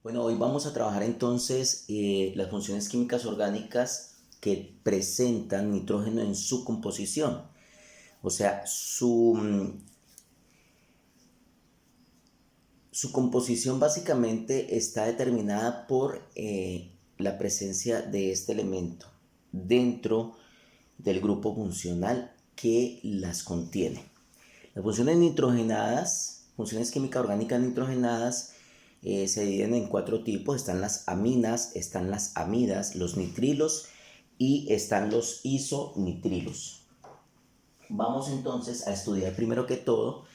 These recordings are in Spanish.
Bueno, hoy vamos a trabajar entonces las funciones químicas orgánicas que presentan nitrógeno en su composición. O sea, su composición básicamente está determinada por la presencia de este elemento dentro del grupo funcional que las contiene. Las funciones nitrogenadas, funciones químicas orgánicas nitrogenadas, se dividen en cuatro tipos. Están las aminas, están las amidas, los nitrilos y están los isonitrilos. Vamos entonces a estudiar primero que todo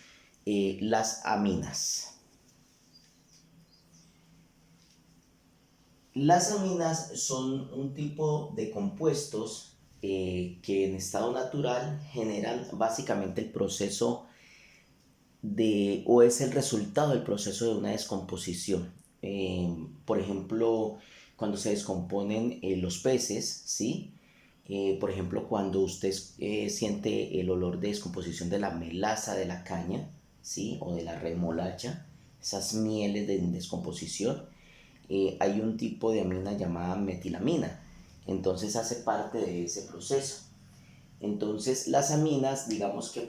las aminas. Las aminas son un tipo de compuestos que en estado natural generan básicamente el proceso o es el resultado del proceso de una descomposición. Por ejemplo, cuando se descomponen los peces, ¿sí? Por ejemplo, cuando usted siente el olor de descomposición de la melaza de la caña, ¿sí? O de la remolacha, esas mieles de descomposición, hay un tipo de amina llamada metilamina. Entonces hace parte de ese proceso. Entonces las aminas, digamos que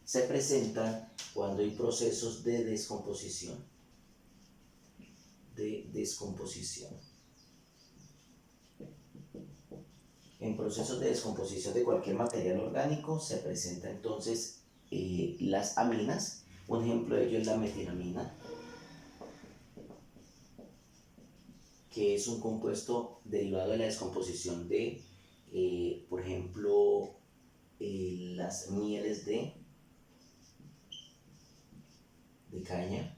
se presentan cuando hay procesos de descomposición. De descomposición. En procesos de descomposición de cualquier material orgánico se presenta entonces las aminas. Un ejemplo de ello es la metilamina, que es un compuesto derivado de la descomposición de, por ejemplo, las mieles de caña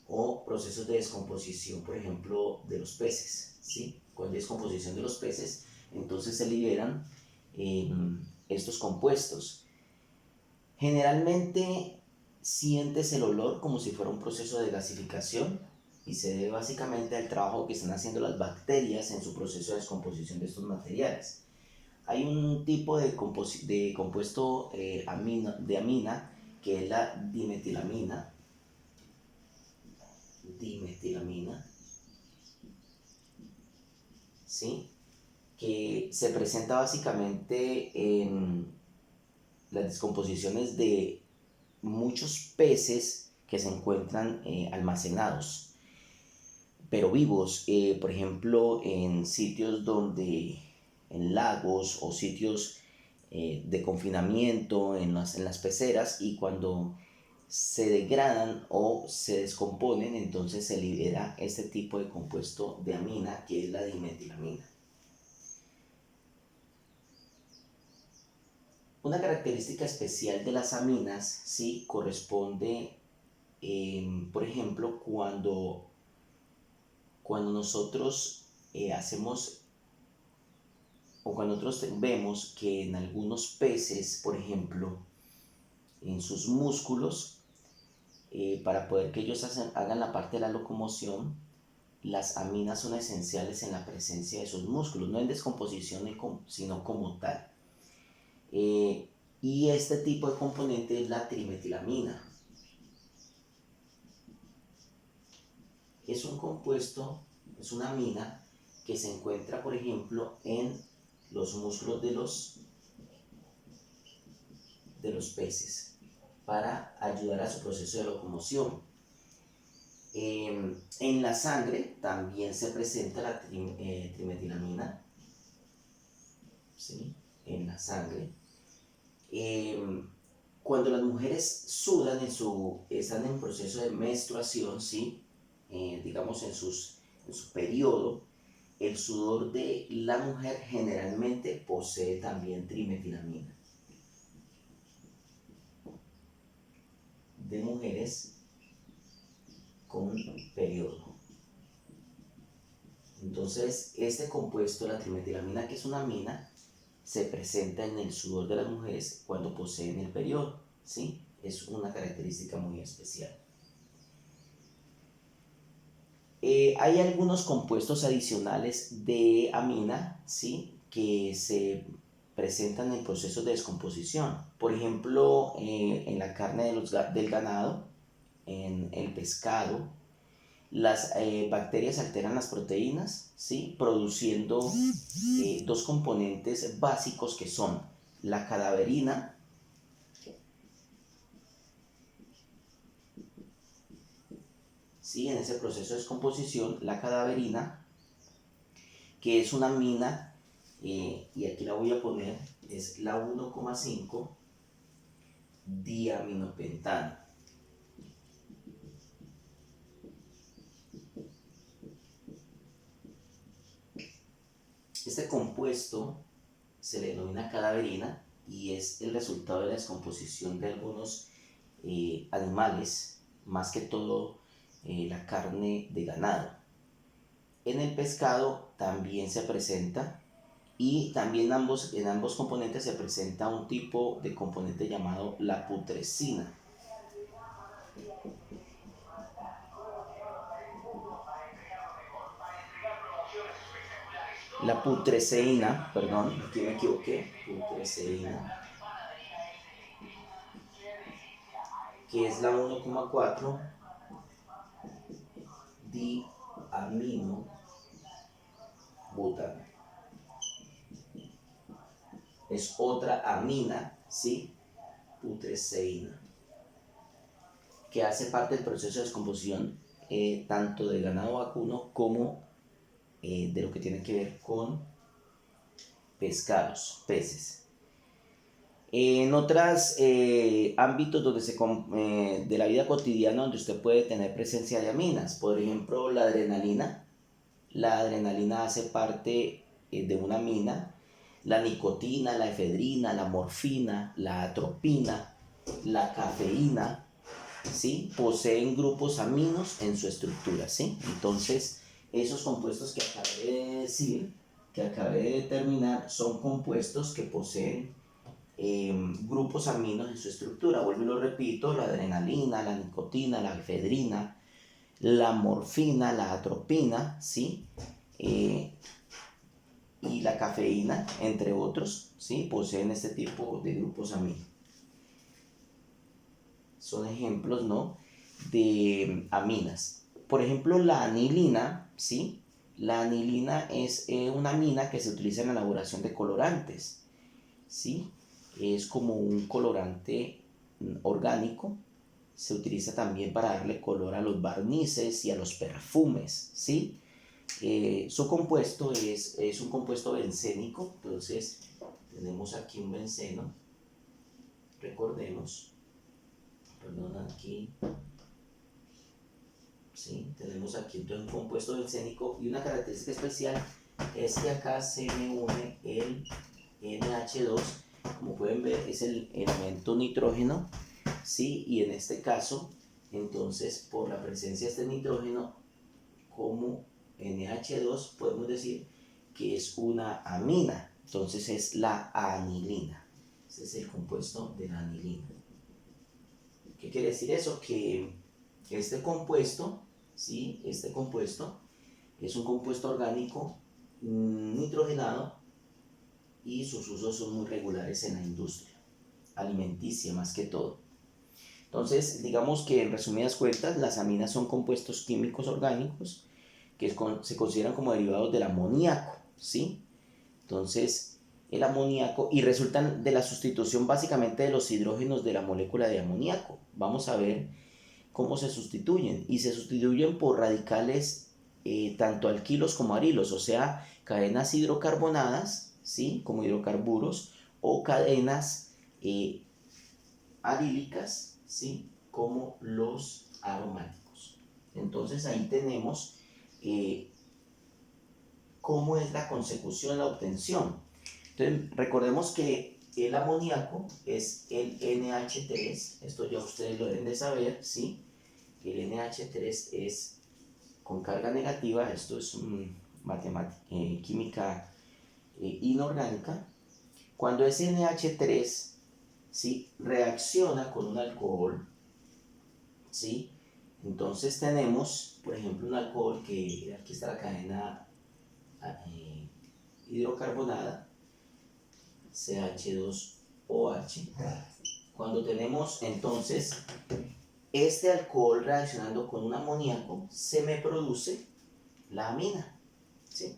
o procesos de descomposición, por ejemplo, de los peces, ¿sí? Cuando hay descomposición de los peces, entonces se liberan eh, estos compuestos. Generalmente sientes el olor como si fuera un proceso de gasificación y se debe básicamente al trabajo que están haciendo las bacterias en su proceso de descomposición de estos materiales. Hay un tipo de compuesto de amina que es la dimetilamina, ¿sí? Que se presenta básicamente en las descomposiciones de muchos peces que se encuentran almacenados, pero vivos, por ejemplo, en sitios en lagos o sitios de confinamiento, en las peceras, y cuando se degradan o se descomponen, entonces se libera este tipo de compuesto de amina que es la dimetilamina. Una característica especial de las aminas, sí, corresponde, por ejemplo, cuando nosotros hacemos o cuando nosotros vemos que en algunos peces, por ejemplo, en sus músculos, para poder que ellos hagan la parte de la locomoción, las aminas son esenciales en la presencia de esos músculos, no en descomposición sino como tal. Y este tipo de componente es la trimetilamina. Es un compuesto, es una amina que se encuentra, por ejemplo, en los músculos de los peces para ayudar a su proceso de locomoción. En la sangre también se presenta la trimetilamina, ¿sí? En la sangre. Eh, Cuando las mujeres sudan, están en proceso de menstruación, ¿sí? Digamos en su periodo, el sudor de la mujer generalmente posee también trimetilamina. De mujeres con periodo. Entonces, este compuesto, la trimetilamina, que es una amina, se presenta en el sudor de las mujeres cuando poseen el periodo, ¿sí? Es una característica muy especial. Hay algunos compuestos adicionales de amina, ¿sí? Que se presentan en procesos de descomposición. Por ejemplo, en la carne del ganado, en el pescado, Las bacterias alteran las proteínas, ¿sí? Produciendo dos componentes básicos que son la cadaverina, ¿sí? En ese proceso de descomposición, la cadaverina, que es una amina, y aquí la voy a poner, es la 1,5 diaminopentano. Este compuesto se le denomina cadaverina y es el resultado de la descomposición de algunos animales, más que todo la carne de ganado. En el pescado también se presenta, y también en ambos componentes se presenta un tipo de componente llamado la putrescina. La putresceína, perdón, aquí me equivoqué, putresceína, que es la 1,4 diamino butano. Es otra amina, ¿sí? Putresceína, que hace parte del proceso de descomposición tanto de ganado vacuno como de lo que tiene que ver con pescados, peces. En otros ámbitos de la vida cotidiana donde usted puede tener presencia de aminas, por ejemplo la adrenalina hace parte de una amina, la nicotina, la efedrina, la morfina, la atropina, la cafeína, ¿sí? Poseen grupos aminos en su estructura, ¿sí? Entonces, esos compuestos que acabé de decir, que acabé de determinar, son compuestos que poseen grupos aminos en su estructura. Vuelvo y lo repito: la adrenalina, la nicotina, la efedrina, la morfina, la atropina, ¿sí? Y la cafeína, entre otros, ¿sí? Poseen este tipo de grupos aminos. Son ejemplos, ¿no?, de aminas. Por ejemplo, la anilina, ¿sí? La anilina es una amina que se utiliza en la elaboración de colorantes, ¿sí? Es como un colorante orgánico. Se utiliza también para darle color a los barnices y a los perfumes, ¿sí? Su compuesto es un compuesto bencénico. Entonces tenemos aquí un benceno, recordemos, perdón, aquí, ¿sí? Tenemos aquí entonces un compuesto bencénico, y una característica especial es que acá se me une el NH2. Como pueden ver, es el elemento nitrógeno, ¿sí? Y en este caso, entonces, por la presencia de este nitrógeno como NH2, podemos decir que es una amina. Entonces es la anilina. Ese es el compuesto de la anilina. ¿Qué quiere decir eso? Que este compuesto, ¿sí? Este compuesto es un compuesto orgánico nitrogenado, y sus usos son muy regulares en la industria alimenticia más que todo. Entonces, digamos que en resumidas cuentas, las aminas son compuestos químicos orgánicos que se consideran como derivados del amoníaco, ¿sí? Entonces, el amoníaco, y resultan de la sustitución básicamente de los hidrógenos de la molécula de amoníaco. Vamos a ver cómo se sustituyen, y se sustituyen por radicales tanto alquilos como arilos, o sea, cadenas hidrocarbonadas, ¿sí? Como hidrocarburos, o cadenas arílicas, ¿sí? Como los aromáticos. Entonces ahí tenemos cómo es la consecución, la obtención. Entonces recordemos que el amoníaco es el NH3, esto ya ustedes lo deben de saber, ¿sí? El NH3 es con carga negativa, esto es química inorgánica. Cuando ese NH3, ¿sí?, reacciona con un alcohol, ¿sí? Entonces tenemos, por ejemplo, un alcohol que aquí está la cadena hidrocarbonada, CH2OH. Cuando tenemos entonces Este alcohol reaccionando con un amoníaco se me produce la amina, ¿sí?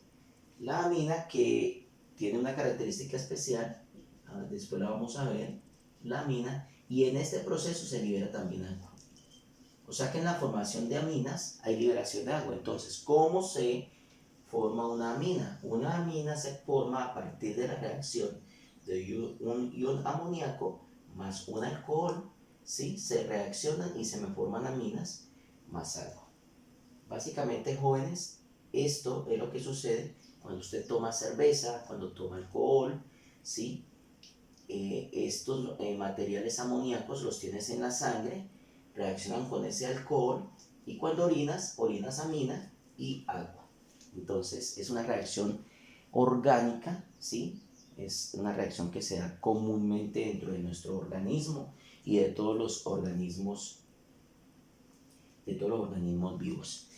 La amina que tiene una característica especial, después la vamos a ver, la amina, y en este proceso se libera también agua. O sea que en la formación de aminas hay liberación de agua. Entonces, ¿cómo se forma una amina? Una amina se forma a partir de la reacción de un ion amoníaco más un alcohol, ¿sí? Se reaccionan y se me forman aminas más agua. Básicamente, jóvenes, esto es lo que sucede cuando usted toma cerveza, cuando toma alcohol, ¿sí? Estos materiales amoníacos los tienes en la sangre, reaccionan con ese alcohol y cuando orinas, orinas amina y agua. Entonces es una reacción orgánica, ¿sí? Es una reacción que se da comúnmente dentro de nuestro organismo y de todos los organismos vivos.